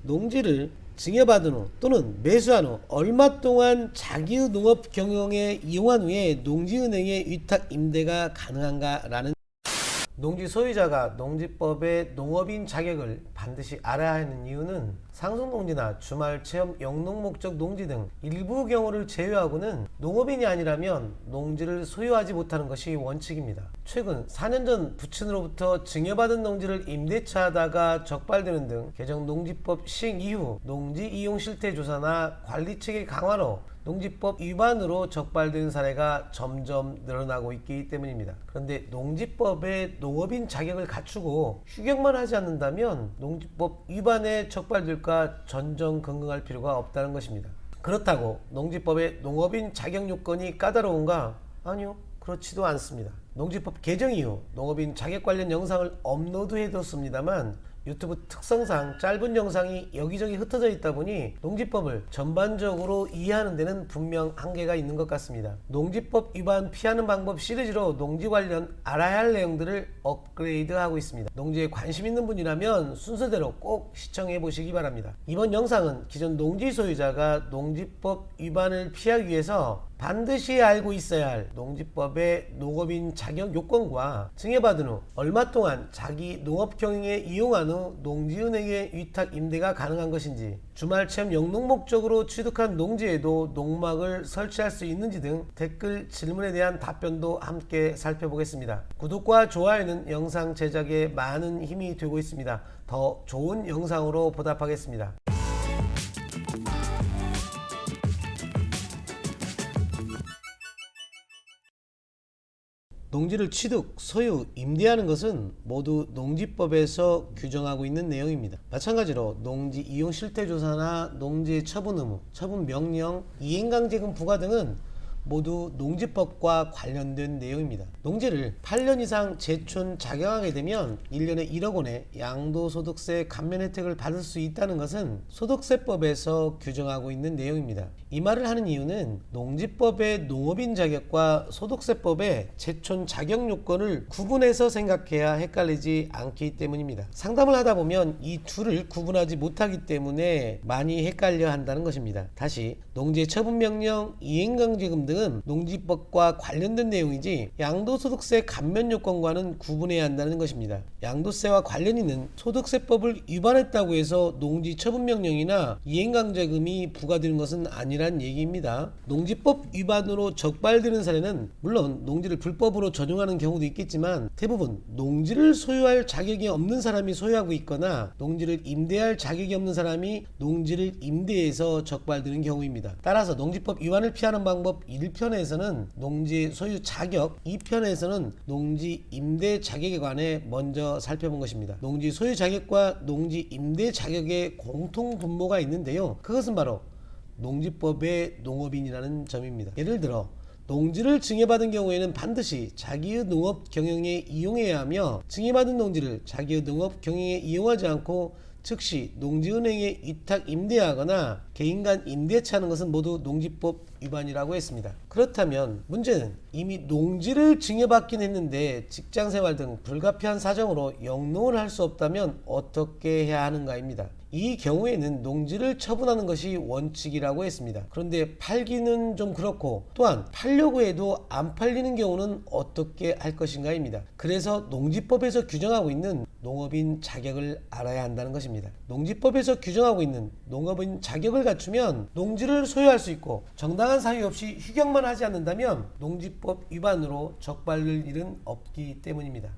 농지를 증여받은 후 또는 매수한 후 얼마 동안 자기의 농업 경영에 이용한 후에 농지은행에 위탁 임대가 가능한가라는 농지 소유자가 농지법의 농업인 자격을 반드시 알아야 하는 이유는 상속농지나 주말 체험 영농 목적 농지 등 일부 경우를 제외하고는 농업인이 아니라면 농지를 소유하지 못하는 것이 원칙입니다. 최근 4년 전 부친으로부터 증여받은 농지를 임대차 하다가 적발되는 등 개정 농지법 시행 이후 농지 이용 실태 조사나 관리 체계 강화로 농지법 위반으로 적발된 사례가 점점 늘어나고 있기 때문입니다. 그런데 농지법의 농업인 자격을 갖추고 휴경만 하지 않는다면 농지법 위반에 적발될까 전전긍긍할 필요가 없다는 것입니다. 그렇다고 농지법의 농업인 자격 요건이 까다로운가? 아니요, 그렇지도 않습니다. 농지법 개정 이후 농업인 자격 관련 영상을 업로드해뒀습니다만 유튜브 특성상 짧은 영상이 여기저기 흩어져 있다 보니 농지법을 전반적으로 이해하는 데는 분명 한계가 있는 것 같습니다. 농지법 위반 피하는 방법 시리즈로 농지 관련 알아야 할 내용들을 업그레이드하고 있습니다. 농지에 관심 있는 분이라면 순서대로 꼭 시청해 보시기 바랍니다. 이번 영상은 기존 농지 소유자가 농지법 위반을 피하기 위해서 반드시 알고 있어야 할 농지법의 농업인 자격 요건과 증여받은 후 얼마 동안 자기 농업 경영에 이용한 후 농지은행에 위탁 임대가 가능한 것인지, 주말 체험 영농 목적으로 취득한 농지에도 농막을 설치할 수 있는지 등 댓글 질문에 대한 답변도 함께 살펴보겠습니다. 구독과 좋아요는 영상 제작에 많은 힘이 되고 있습니다. 더 좋은 영상으로 보답하겠습니다. 농지를 취득, 소유, 임대하는 것은 모두 농지법에서 규정하고 있는 내용입니다. 마찬가지로 농지 이용 실태 조사나 농지의 처분 의무, 처분 명령, 이행강제금 부과 등은 모두 농지법과 관련된 내용입니다. 농지를 8년 이상 재촌 작용하게 되면 1년에 1억 원의 양도소득세 감면 혜택을 받을 수 있다는 것은 소득세법에서 규정하고 있는 내용입니다. 이 말을 하는 이유는 농지법의 농업인 자격과 소득세법의 재촌 자격 요건을 구분해서 생각해야 헷갈리지 않기 때문입니다. 상담을 하다 보면 이 둘을 구분하지 못하기 때문에 많이 헷갈려 한다는 것입니다. 다시 농지의 처분명령, 이행강제금 등은 농지법과 관련된 내용이지 양도소득세 감면 요건과는 구분해야 한다는 것입니다. 양도세와 관련 있는 소득세법을 위반했다고 해서 농지 처분명령이나 이행강제금이 부과되는 것은 아니란 얘기입니다. 농지법 위반으로 적발되는 사례는 물론 농지를 불법으로 전용하는 경우도 있겠지만 대부분 농지를 소유할 자격이 없는 사람이 소유하고 있거나 농지를 임대할 자격이 없는 사람이 농지를 임대해서 적발되는 경우입니다. 따라서 농지법 위반을 피하는 방법 1편에서는 농지 소유 자격, 2편에서는 농지 임대 자격에 관해 먼저 살펴본 것입니다. 농지 소유 자격과 농지 임대 자격의 공통 분모가 있는데요. 그것은 바로 농지법의 농업인이라는 점입니다. 예를 들어 농지를 증여받은 경우에는 반드시 자기의 농업 경영에 이용해야 하며, 증여받은 농지를 자기의 농업 경영에 이용하지 않고 즉시 농지은행에 위탁 임대하거나 개인간 임대차하는 것은 모두 농지법 위반이라고 했습니다. 그렇다면 문제는 이미 농지를 증여받긴 했는데 직장생활 등 불가피한 사정으로 영농을 할 수 없다면 어떻게 해야 하는가입니다. 이 경우에는 농지를 처분하는 것이 원칙이라고 했습니다. 그런데 팔기는 좀 그렇고 또한 팔려고 해도 안 팔리는 경우는 어떻게 할 것인가입니다. 그래서 농지법에서 규정하고 있는 농업인 자격을 알아야 한다는 것입니다. 농지법에서 규정하고 있는 농업인 자격을 갖추면 농지를 소유할 수 있고 정당한 사유 없이 휴경만 하지 않는다면 농지법 위반으로 적발될 일은 없기 때문입니다.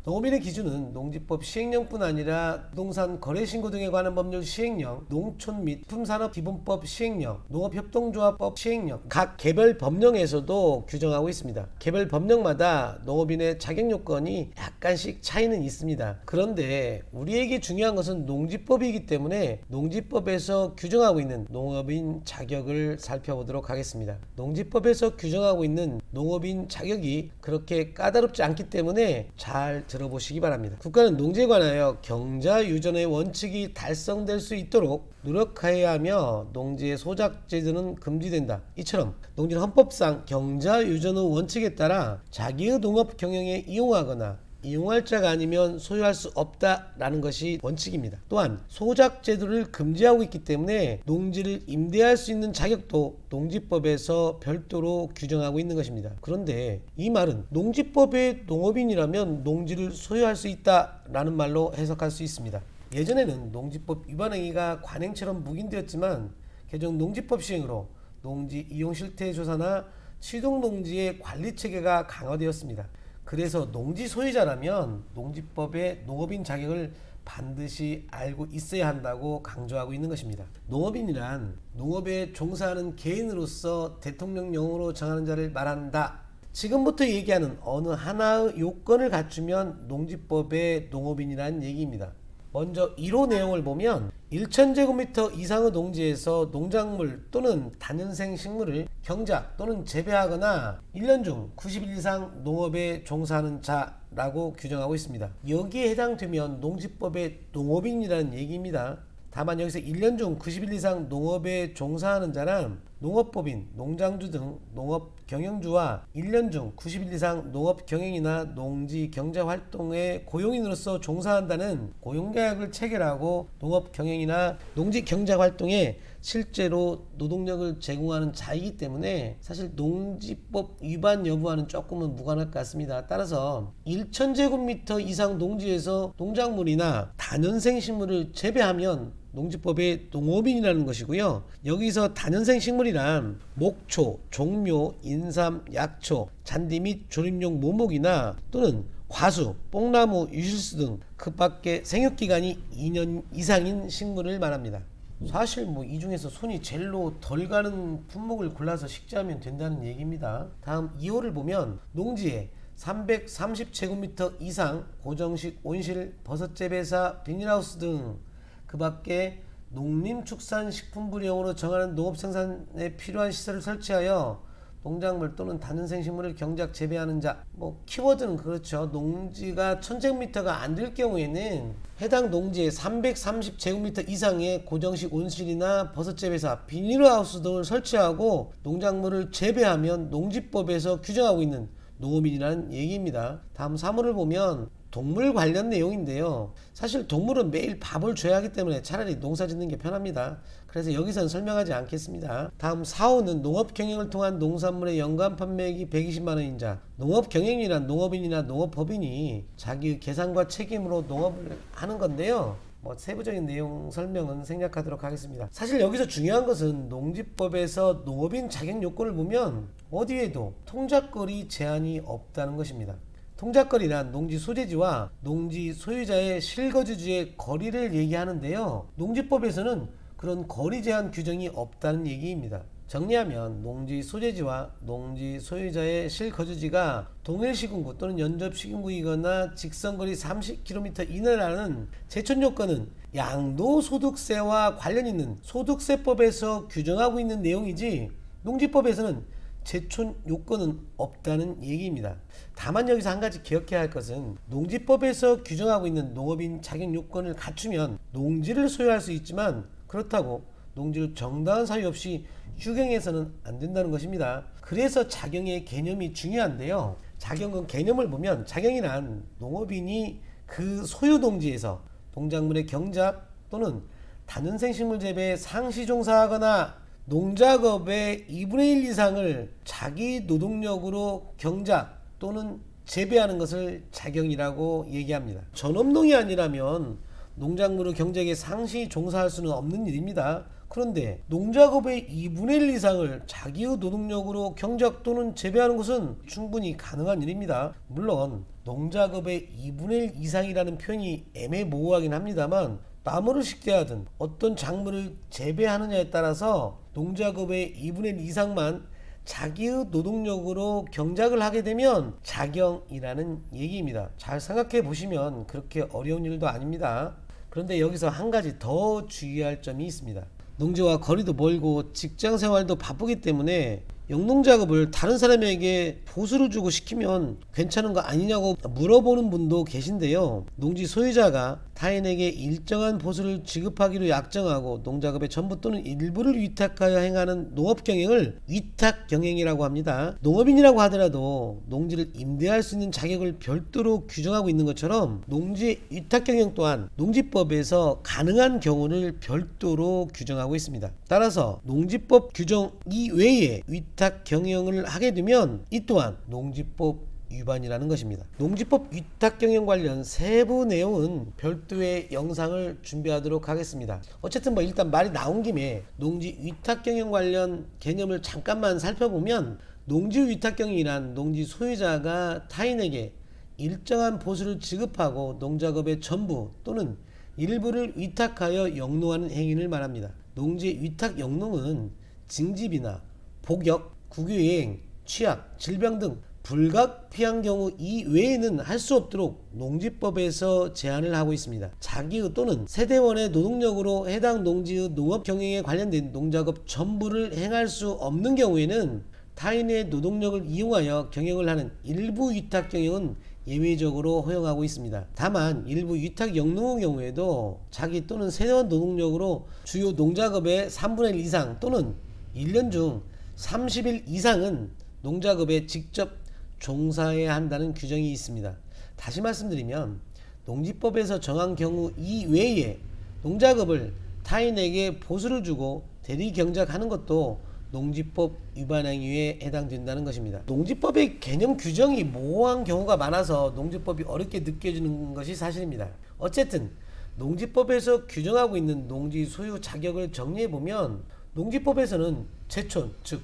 농업인의 기준은 농지법 시행령뿐 아니라 부동산 거래신고 등에 관한 법률 시행령, 농촌 및 식품산업기본법 시행령, 농업협동조합법 시행령, 각 개별 법령에서도 규정하고 있습니다. 개별 법령마다 농업인의 자격 요건이 약간씩 차이는 있습니다. 그런데 우리에게 중요한 것은 농지법이기 때문에 농지법에서 규정하고 있는 농업인 자격을 살펴보도록 하겠습니다. 농지법에서 규정하고 있는 농업인 자격이 그렇게 까다롭지 않기 때문에 잘 들어보시기 바랍니다. 국가는 농지에 관하여 경자유전의 원칙이 달성될 수 있도록 노력해야 하며 농지의 소작제도는 금지된다. 이처럼 농지는 헌법상 경자유전의 원칙에 따라 자기의 농업 경영에 이용하거나 이용할 자가 아니면 소유할 수 없다라는 것이 원칙입니다. 또한 소작 제도를 금지하고 있기 때문에 농지를 임대할 수 있는 자격도 농지법에서 별도로 규정하고 있는 것입니다. 그런데 이 말은 농지법의 농업인이라면 농지를 소유할 수 있다라는 말로 해석할 수 있습니다. 예전에는 농지법 위반 행위가 관행처럼 묵인되었지만 개정 농지법 시행으로 농지 이용 실태 조사나 취득 농지의 관리 체계가 강화되었습니다. 그래서 농지 소유자라면 농지법의 농업인 자격을 반드시 알고 있어야 한다고 강조하고 있는 것입니다. 농업인이란 농업에 종사하는 개인으로서 대통령령으로 정하는 자를 말한다. 지금부터 얘기하는 어느 하나의 요건을 갖추면 농지법의 농업인이라는 얘기입니다. 먼저 1호 내용을 보면 1000제곱미터 이상의 농지에서 농작물 또는 다년생 식물을 경작 또는 재배하거나 1년 중 90일 이상 농업에 종사하는 자라고 규정하고 있습니다. 여기에 해당되면 농지법의 농업인이라는 얘기입니다. 다만 여기서 1년 중 90일 이상 농업에 종사하는 자는 농업법인, 농장주 등 농업경영주와 1년 중 90일 이상 농업경영이나 농지 경제활동에 고용인으로서 종사한다는 고용계약을 체결하고 농업경영이나 농지 경제활동에 실제로 노동력을 제공하는 자이기 때문에 사실 농지법 위반 여부와는 조금은 무관할 것 같습니다. 따라서 1000제곱미터 이상 농지에서 농작물이나 다년생 식물을 재배하면 농지법의 농업인이라는 것이고요. 여기서 다년생 식물이란 목초, 종묘, 인삼, 약초, 잔디 및 조림용 모목이나 또는 과수, 뽕나무, 유실수 등 그 밖에 생육기간이 2년 이상인 식물을 말합니다. 사실 이 중에서 손이 젤로 덜 가는 품목을 골라서 식재하면 된다는 얘기입니다. 다음 2호를 보면 농지에 330제곱미터 이상 고정식 온실, 버섯재배사, 비닐하우스 등 그 밖에 농림축산식품부령으로 정하는 농업생산에 필요한 시설을 설치하여 농작물 또는 다년생 식물을 경작 재배하는 자. 키워드는 그렇죠. 농지가 1000제곱미터가 안 될 경우에는 해당 농지에 330제곱미터 이상의 고정식 온실이나 버섯재배사, 비닐하우스 등을 설치하고 농작물을 재배하면 농지법에서 규정하고 있는 농업인이라는 얘기입니다. 다음 3호를 보면 동물 관련 내용인데요. 사실 동물은 매일 밥을 줘야 하기 때문에 차라리 농사 짓는 게 편합니다. 그래서 여기서는 설명하지 않겠습니다. 다음 4호는 농업경영을 통한 농산물의 연간 판매액이 120만원인 자. 농업경영이란 농업인이나 농업법인이 자기의 계산과 책임으로 농업을 하는 건데요. 세부적인 내용 설명은 생략하도록 하겠습니다. 사실 여기서 중요한 것은 농지법에서 농업인 자격 요건을 보면 어디에도 통작거리 제한이 없다는 것입니다. 통작거리란 농지 소재지와 농지 소유자의 실거주지의 거리를 얘기하는데요. 농지법에서는 그런 거리 제한 규정이 없다는 얘기입니다. 정리하면 농지 소재지와 농지 소유자의 실거주지가 동일시군구 또는 연접시군구이거나 직선거리 30km 이내라는 제촌 요건은 양도소득세와 관련 있는 소득세법에서 규정하고 있는 내용이지 농지법에서는 제촌 요건은 없다는 얘기입니다. 다만 여기서 한 가지 기억해야 할 것은 농지법에서 규정하고 있는 농업인 자격 요건을 갖추면 농지를 소유할 수 있지만 그렇다고 농지를 정당한 사유 없이 휴경해서는 안 된다는 것입니다. 그래서 자경의 개념이 중요한데요. 자경은 개념을 보면 자경이란 농업인이 그 소유 농지에서 농작물의 경작 또는 다년생 식물 재배에 상시 종사하거나 농작업의 2분의 1 이상을 자기 노동력으로 경작 또는 재배하는 것을 자경이라고 얘기합니다. 전업농이 아니라면 농작물의 경작에 상시 종사할 수는 없는 일입니다. 그런데 농작업의 2분의 1 이상을 자기의 노동력으로 경작 또는 재배하는 것은 충분히 가능한 일입니다. 물론 농작업의 2분의 1 이상이라는 표현이 애매모호하긴 합니다만 나무를 식재하든 어떤 작물을 재배하느냐에 따라서 농작업의 2분의 1 이상만 자기의 노동력으로 경작을 하게 되면 자경이라는 얘기입니다. 잘 생각해 보시면 그렇게 어려운 일도 아닙니다. 그런데 여기서 한 가지 더 주의할 점이 있습니다. 농지와 거리도 멀고 직장생활도 바쁘기 때문에 영농작업을 다른 사람에게 보수를 주고 시키면 괜찮은 거 아니냐고 물어보는 분도 계신데요. 농지 소유자가 타인에게 일정한 보수를 지급하기로 약정하고 농작업의 전부 또는 일부를 위탁하여 행하는 농업경영을 위탁경영이라고 합니다. 농업인이라고 하더라도 농지를 임대할 수 있는 자격을 별도로 규정하고 있는 것처럼 농지 위탁경영 또한 농지법에서 가능한 경우를 별도로 규정하고 있습니다. 따라서 농지법 규정 이외에 위탁경영을 하게 되면 이 또한 농지법 위반이라는 것입니다. 농지법 위탁경영 관련 세부 내용은 별도의 영상을 준비하도록 하겠습니다. 어쨌든 일단 말이 나온 김에 농지 위탁경영 관련 개념을 잠깐만 살펴보면 농지 위탁경영이란 농지 소유자가 타인에게 일정한 보수를 지급하고 농작업의 전부 또는 일부를 위탁하여 영농하는 행위를 말합니다. 농지 위탁 영농은 징집이나 복역, 국유이행, 취약, 질병 등 불가피한 경우 이외에는 할 수 없도록 농지법에서 제한을 하고 있습니다. 자기의 또는 세대원의 노동력으로 해당 농지의 농업 경영에 관련된 농작업 전부를 행할 수 없는 경우에는 타인의 노동력을 이용하여 경영을 하는 일부 위탁 경영은 예외적으로 허용하고 있습니다. 다만 일부 위탁 영농의 경우에도 자기 또는 세대원 노동력으로 주요 농작업의 3분의 1 이상 또는 1년 중 30일 이상은 농작업에 직접 종사해야 한다는 규정이 있습니다. 다시 말씀드리면 농지법에서 정한 경우 이외에 농작업을 타인에게 보수를 주고 대리 경작하는 것도 농지법 위반 행위에 해당된다는 것입니다. 농지법의 개념 규정이 모호한 경우가 많아서 농지법이 어렵게 느껴지는 것이 사실입니다. 어쨌든 농지법에서 규정하고 있는 농지 소유 자격을 정리해보면 농지법에서는 제촌, 즉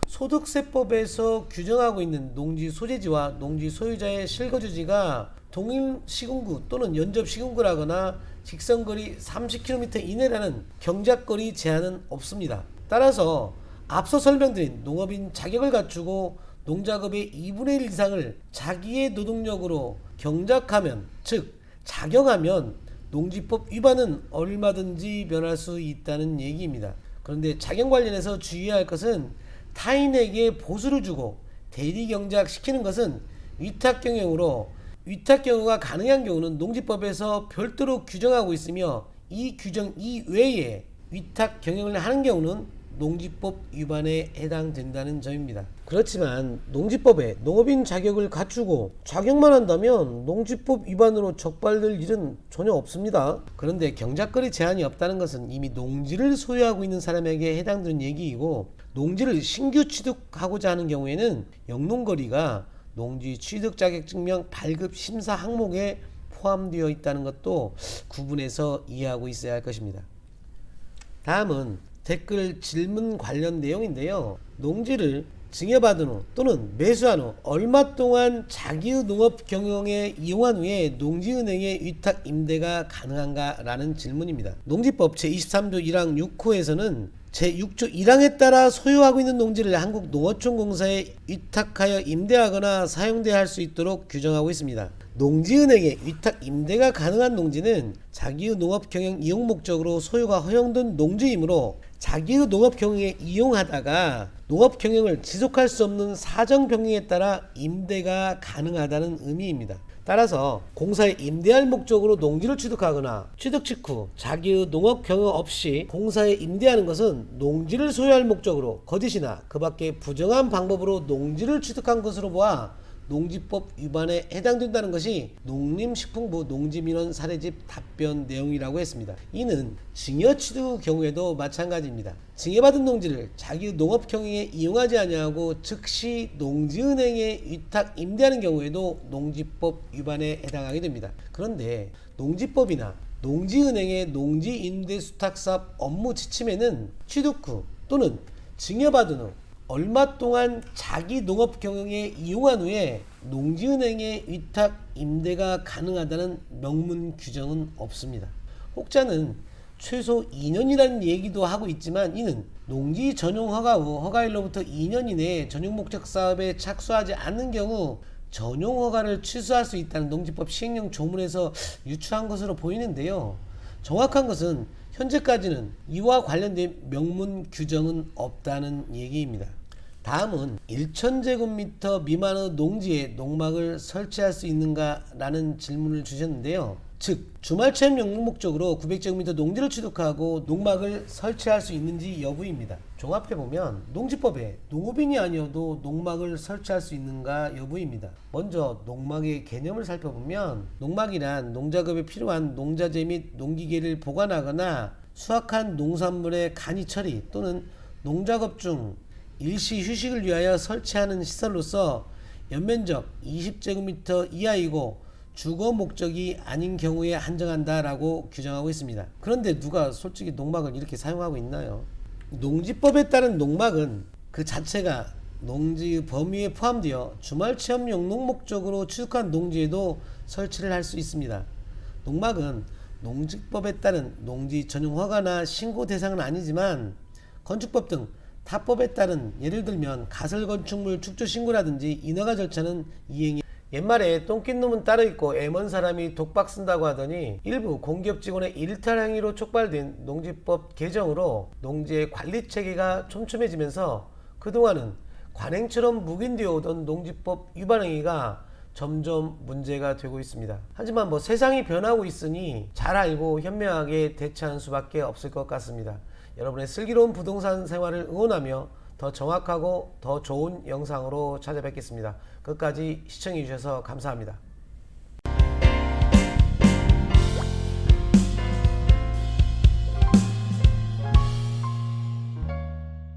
소득세법에서 규정하고 있는 농지 소재지와 농지 소유자의 실거주지가 동일 시군구 또는 연접 시군구라거나 직선거리 30km 이내라는 경작거리 제한은 없습니다. 따라서 앞서 설명드린 농업인 자격을 갖추고 농작업의 2분의 1 이상을 자기의 노동력으로 경작하면, 즉 작용하면 농지법 위반은 얼마든지 면할 수 있다는 얘기입니다. 그런데 작용 관련해서 주의해야 할 것은 타인에게 보수를 주고 대리 경작시키는 것은 위탁경영으로 위탁경영가 가능한 경우는 농지법에서 별도로 규정하고 있으며 이 규정 이외에 위탁경영을 하는 경우는 농지법 위반에 해당된다는 점입니다. 그렇지만 농지법에 농업인 자격을 갖추고 작용만 한다면 농지법 위반으로 적발될 일은 전혀 없습니다. 그런데 경작거리 제한이 없다는 것은 이미 농지를 소유하고 있는 사람에게 해당되는 얘기이고, 농지를 신규 취득하고자 하는 경우에는 영농거리가 농지 취득 자격증명 발급 심사 항목에 포함되어 있다는 것도 구분해서 이해하고 있어야 할 것입니다. 다음은 댓글 질문 관련 내용인데요. 농지를 증여받은 후 또는 매수한 후 얼마 동안 자기의 농업 경영에 이용한 후에 농지은행에 위탁 임대가 가능한가 라는 질문입니다. 농지법 제23조 1항 6호에서는 제6조 1항에 따라 소유하고 있는 농지를 한국농어촌공사에 위탁하여 임대하거나 사용대야 할 수 있도록 규정하고 있습니다. 농지은행에 위탁 임대가 가능한 농지는 자기의 농업경영 이용 목적으로 소유가 허용된 농지이므로 자기의 농업경영에 이용하다가 농업경영을 지속할 수 없는 사정변경에 따라 임대가 가능하다는 의미입니다. 따라서 공사에 임대할 목적으로 농지를 취득하거나 취득 직후 자기의 농업 경영 없이 공사에 임대하는 것은 농지를 소유할 목적으로 거짓이나 그 밖의 부정한 방법으로 농지를 취득한 것으로 보아 농지법 위반에 해당된다는 것이 농림식품부 농지민원 사례집 답변 내용이라고 했습니다. 이는 증여 취득 경우에도 마찬가지입니다. 증여받은 농지를 자기 농업 경영에 이용하지 아니하고 즉시 농지은행에 위탁 임대하는 경우에도 농지법 위반에 해당하게 됩니다. 그런데 농지법이나 농지은행의 농지임대수탁사업 업무 지침에는 취득 후 또는 증여받은 후 얼마 동안 자기 농업 경영에 이용한 후에 농지은행에 위탁 임대가 가능하다는 명문 규정은 없습니다. 혹자는 최소 2년이라는 얘기도 하고 있지만 이는 농지 전용 허가 후 허가일로부터 2년 이내에 전용 목적 사업에 착수하지 않는 경우 전용 허가를 취소할 수 있다는 농지법 시행령 조문에서 유추한 것으로 보이는데요. 정확한 것은 현재까지는 이와 관련된 명문 규정은 없다는 얘기입니다. 다음은 1,000제곱미터 미만의 농지에 농막을 설치할 수 있는가라는 질문을 주셨는데요. 즉 주말 체험 영농 목적으로 900제곱미터 농지를 취득하고 농막을 설치할 수 있는지 여부입니다. 종합해보면 농지법에 농업인이 아니어도 농막을 설치할 수 있는가 여부입니다. 먼저 농막의 개념을 살펴보면 농막이란 농작업에 필요한 농자재 및 농기계를 보관하거나 수확한 농산물의 간이 처리 또는 농작업 중 일시 휴식을 위하여 설치하는 시설로서 연면적 20제곱미터 이하이고 주거 목적이 아닌 경우에 한정한다라고 규정하고 있습니다. 그런데 누가 솔직히 농막을 이렇게 사용하고 있나요? 농지법에 따른 농막은 그 자체가 농지 범위에 포함되어 주말 체험 영농 목적으로 취득한 농지에도 설치를 할 수 있습니다. 농막은 농지법에 따른 농지 전용 허가나 신고 대상은 아니지만 건축법 등 타법에 따른 예를 들면 가설건축물 축조 신고라든지 인허가 절차는 이행이 옛말에 똥낀 놈은 따로 있고 애먼 사람이 독박 쓴다고 하더니 일부 공기업 직원의 일탈 행위로 촉발된 농지법 개정으로 농지의 관리 체계가 촘촘해지면서 그동안은 관행처럼 묵인되어 오던 농지법 위반 행위가 점점 문제가 되고 있습니다. 하지만 세상이 변하고 있으니 잘 알고 현명하게 대처하는 수밖에 없을 것 같습니다. 여러분의 슬기로운 부동산 생활을 응원하며 더 정확하고 더 좋은 영상으로 찾아뵙겠습니다. 끝까지 시청해 주셔서 감사합니다.